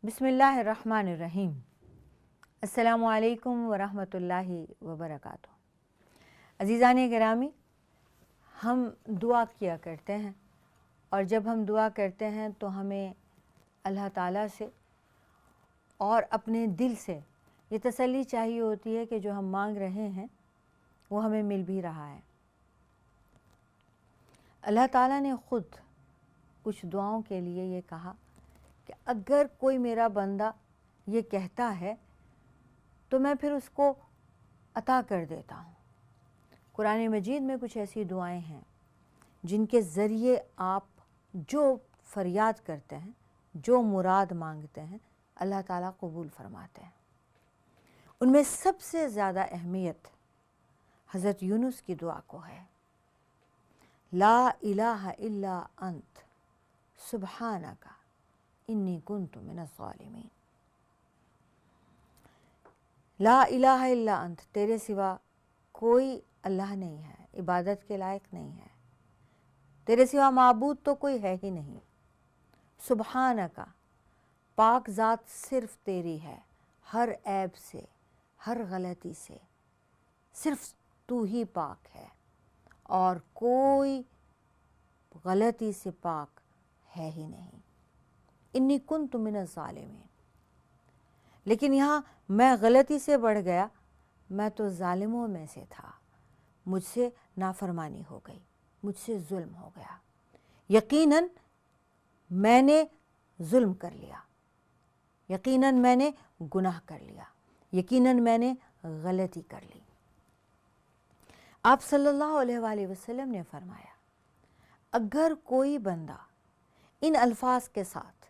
बिस्मिल्लाहिर्रहमानिर्रहीम। अस्सलामु अलैकुम वरहमतुल्लाहि वबरकातुहू। अज़ीज़ान गिरामी, हम दुआ किया करते हैं और जब हम दुआ करते हैं तो हमें अल्लाह ताला से और अपने दिल से ये तसल्ली चाहिए होती है कि जो हम मांग रहे हैं वो हमें मिल भी रहा है। अल्लाह ताला ने ख़ुद कुछ दुआओं के लिए ये कहा कि अगर कोई मेरा बंदा ये कहता है तो मैं फिर उसको अता कर देता हूँ। कुरान मजीद में कुछ ऐसी दुआएं हैं जिनके ज़रिए आप जो फरियाद करते हैं, जो मुराद मांगते हैं, अल्लाह ताला कबूल फरमाते हैं। उनमें सबसे ज़्यादा अहमियत हज़रत यूनुस की दुआ को है। ला इलाहा इल्ला अंत सुब्हानका इन्नी कुन्तु मिनज़-ज़ालिमीन। ला इलाहा इल्ला अंत, तेरे सिवा कोई अल्लाह नहीं है, इबादत के लायक नहीं है, तेरे सिवा माबूद तो कोई है ही नहीं। सुब्हानका, पाक ज़ात सिर्फ़ तेरी है, हर ऐब से, हर गलती से सिर्फ़ तू ही पाक है और कोई गलती से पाक है ही नहीं। इन्नी कुन्तु मिनज़-ज़ालिमीन, लेकिन यहाँ मैं गलती से बढ़ गया, मैं तो ज़ालिमों में से था, मुझसे नाफरमानी हो गई, मुझसे जुल्म हो गया। यकीनन मैंने जुल्म कर लिया, यकीनन मैंने गुनाह कर लिया, यकीनन मैंने गलती कर ली। आप सल्लल्लाहु अलैहि वसल्लम ने फरमाया, अगर कोई बंदा इन अल्फाज के साथ,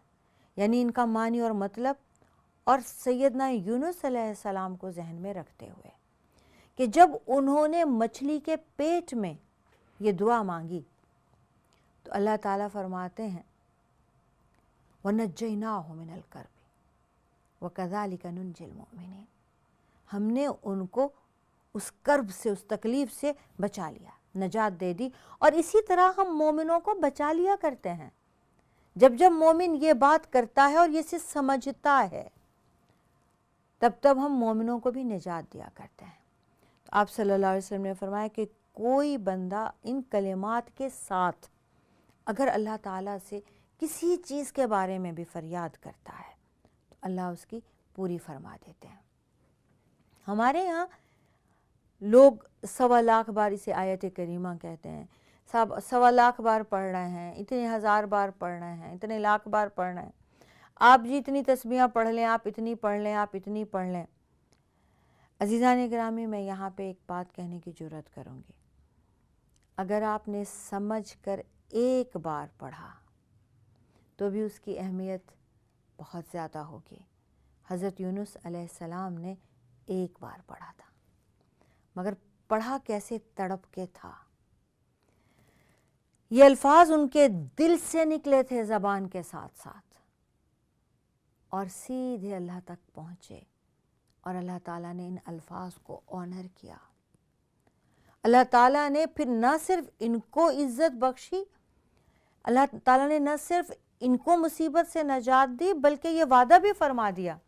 यानी इनका मानी और मतलब और सैयदना यूनुस अलैहिस्सलाम को जहन में रखते हुए कि जब उन्होंने मछली के पेट में ये दुआ मांगी तो अल्लाह ताला फरमाते हैं वनज्जयनाहु मिनल कर्ब वकज़ालिका नुंजिल मुमिनीन, हमने उनको उस कर्ब से, उस तकलीफ़ से बचा लिया, नजात दे दी। और इसी तरह हम मोमिनों को बचा लिया करते हैं। जब जब मोमिन ये बात करता है और ये से समझता है तब तब हम मोमिनों को भी निजात दिया करते हैं। तो आप सल्लल्लाहु अलैहि वसल्लम ने फरमाया कि कोई बंदा इन कलिमात के साथ अगर अल्लाह ताला से किसी चीज़ के बारे में भी फरियाद करता है तो अल्लाह उसकी पूरी फरमा देते हैं। हमारे यहाँ लोग 1.25 लाख बार इसे आयत करीमा कहते हैं, 1.25 लाख बार पढ़ रहे हैं, इतने हज़ार बार पढ़ रहे हैं, इतने लाख बार पढ़ रहे हैं। आप जी इतनी तस्बीहां पढ़ लें, आप इतनी पढ़ लें, आप इतनी पढ़ लें। अज़ीज़ान गिरामी, मैं यहाँ पे एक बात कहने की जुर्रत करूँगी, अगर आपने समझ कर एक बार पढ़ा तो भी उसकी अहमियत बहुत ज़्यादा होगी। हज़रत यूनुस अलैहिस्सलाम ने एक बार पढ़ा था, मगर पढ़ा कैसे, तड़प के था। ये अल्फाज उनके दिल से निकले थे ज़बान के साथ साथ और सीधे अल्लाह तक पहुँचे और अल्लाह ताला ने इन अल्फाज को ऑनर किया। अल्लाह ताला ने फिर न सिर्फ इनको इज़्ज़त बख्शी, अल्लाह ताला ने न सिर्फ इनको मुसीबत से नजात दी, बल्कि ये वादा भी फरमा दिया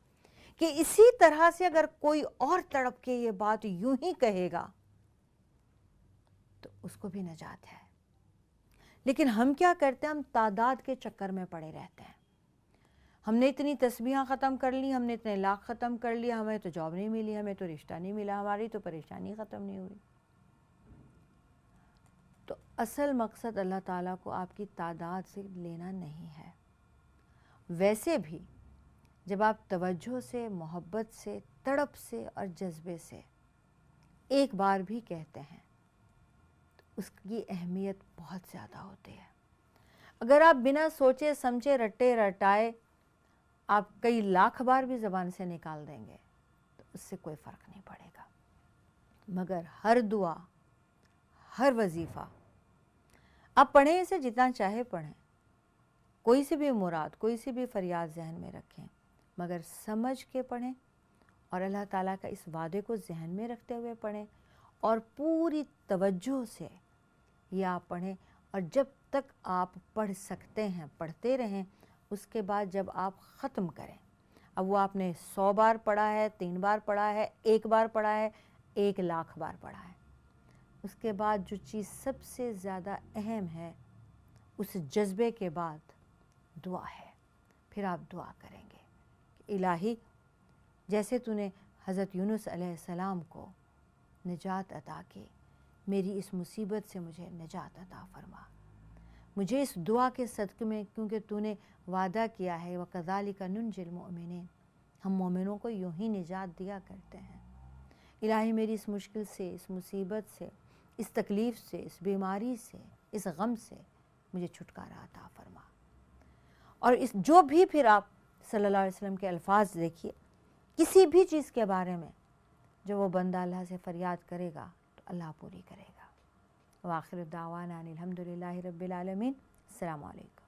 कि इसी तरह से अगर कोई और तड़प के ये बात यूं ही कहेगा तो उसको भी नजात है। लेकिन हम क्या करते हैं, हम तादाद के चक्कर में पड़े रहते हैं। हमने इतनी तस्बीहां ख़त्म कर ली, हमने इतने लाख ख़त्म कर लिया, हमें तो जॉब नहीं मिली, हमें तो रिश्ता नहीं मिला, हमारी तो परेशानी ख़त्म नहीं हुई। तो असल मकसद अल्लाह ताला को आपकी तादाद से लेना नहीं है। वैसे भी जब आप तवज्जो से, मोहब्बत से, तड़प से और जज्बे से एक बार भी कहते हैं तो उसकी अहमियत बहुत ज़्यादा होती है। अगर आप बिना सोचे समझे, रटे रटाए आप कई लाख बार भी ज़बान से निकाल देंगे तो उससे कोई फ़र्क नहीं पड़ेगा। मगर हर दुआ, हर वजीफ़ा आप पढ़ें, इसे जितना चाहे पढ़ें, कोई सी भी मुराद, कोई सी भी फरियाद जहन में रखें, मगर समझ के पढ़ें और अल्लाह ताला का इस वादे को जहन में रखते हुए पढ़ें और पूरी तवज्जो से ये आप पढ़ें। और जब तक आप पढ़ सकते हैं पढ़ते रहें, उसके बाद जब आप ख़त्म करें اب وہ آپ نے 100 بار پڑھا ہے، 3 بار پڑھا ہے، 1 بار پڑھا ہے، 1,00,000 بار پڑھا ہے، اس کے بعد جو چیز سب سے زیادہ اہم ہے اس جذبے کے بعد دعا ہے۔ پھر آپ دعا کریں گے کہ الہی جیسے تو نے حضرت یونس علیہ السلام کو نجات عطا کی، میری اس مصیبت سے مجھے نجات عطا فرما، مجھے اس دعا کے صدقے میں، کیونکہ تو نے وعدہ کیا ہے وَكَذَلِكَ نُنْجِي الْمُؤْمِنِينَ، ہم مومنوں کو یوں ہی نجات دیا کرتے ہیں۔ الہی میری اس مشکل سے، اس مصیبت سے، اس تکلیف سے، اس بیماری سے، اس غم سے مجھے چھٹکارا عطا فرما۔ اور اس جو بھی پھر آپ صلی اللہ علیہ وسلم کے الفاظ دیکھیے، کسی بھی چیز کے بارے میں جو وہ بندہ اللہ سے فریاد کرے گا تو اللہ پوری کرے گا۔ وآخر دعوانا ان الحمدللہ رب العالمین۔ السلام علیکم۔